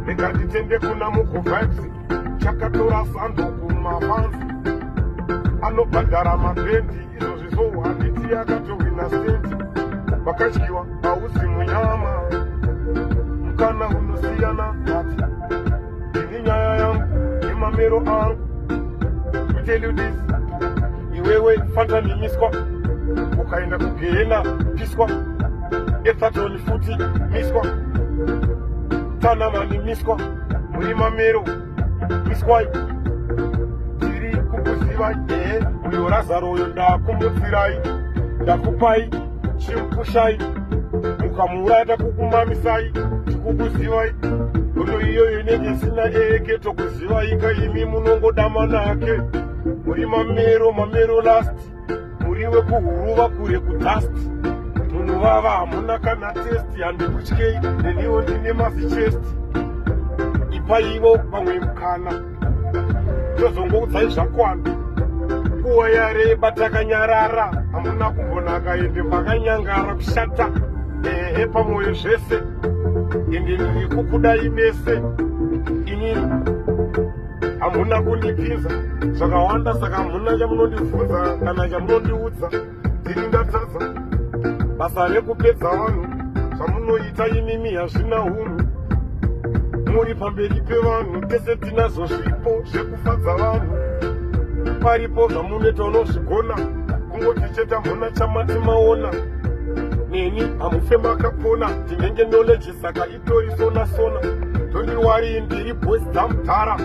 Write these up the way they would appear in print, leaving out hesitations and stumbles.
Nekanditende kuna muku vibes chakatora sando kumafansi anobhadhara mabendi izvo zvizo handiti akatowina stendi vakatyiwa hausi munyama mukana unosiyana ati ini nyaya yangu nemamero angu to tell you this iwewe fantanimiswa ukaenda kugehena piswa ethatoni futi miswa tanamani miswa muri mamero miswai tiri kukuzivai uyo razaro uyo ndakumutsirai ndakupai chimpushai mukamuuraya takukumamisai tikukuzivai ono iyoyo inenge isina eke tokuzivai kaimi munongodama nake muri mamero last muri wekuhuruva kure kudasti munhu vava hamuna kana testi handikutyei neniwo ndine masichesti ipaivo vamwe mukana tozongoudzai zvakwana nguva yareba takanyarara hamuna kumbonaka ende makanyangara kushata pamwoyo zvese ende ndiri kukudai mese inini hamuna kundipinza zvakawanda saka hamuna chamunondibvunza kana chamunondiudza ndiri ndatadza basa rekupedza vanhu zvamunoita imimi hazvina unhu muri pamberi pevanhu tese tinazvo zvipo zvekufadza vanhu paripo zvamuneta unozvigona kungoti cheta mhona chamati maona neni hamufe makapona ndinenge knowledge saka itori sona ndori wari ndiri boys dzamudhara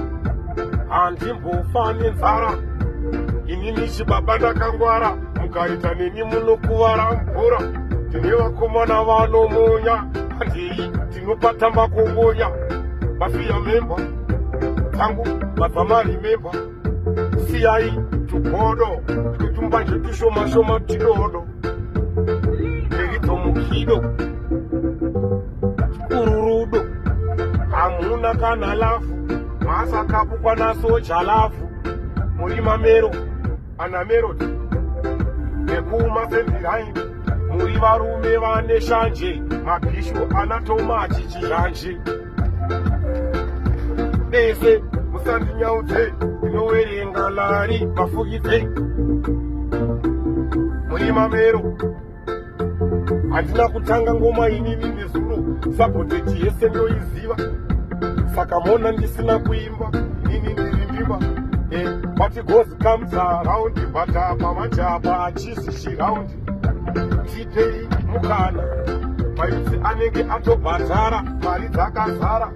handimbofa nenzara inini chibaba ndakangwara mukaita neni munokuvara mvura ndine vakomana vanomonya handei ndinopatamba kongonya vafiya memba tangu vadzamari memba siyai tugodo tutumbanje tushomashoma tidodo nderidomukido kururudo hamuna kana lafu masakapukwa nasoja lafu muri mamero anamerodi nekumasendirhaini muri varume vane shanje mabhishu anatomachi chizhanje dese musandinyaudze inowerenga lari mafukidze muri mamero handina kutanga ngoma inini nezuro sabhoteji yese ndoiziva saka mona ndisina kuimba inini ndiri mbimba but it goes comes around but pamajapa achisi round tipei mukana maitsi anenge atobhadhara mari dzakazara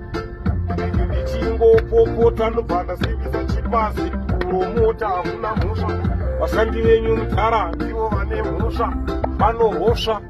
inenge ndichingopopota ndobva ndasivisa chipasi kuromota hamuna mhosva vashandi venyu mudhara ndivo vane mhosva vanohosva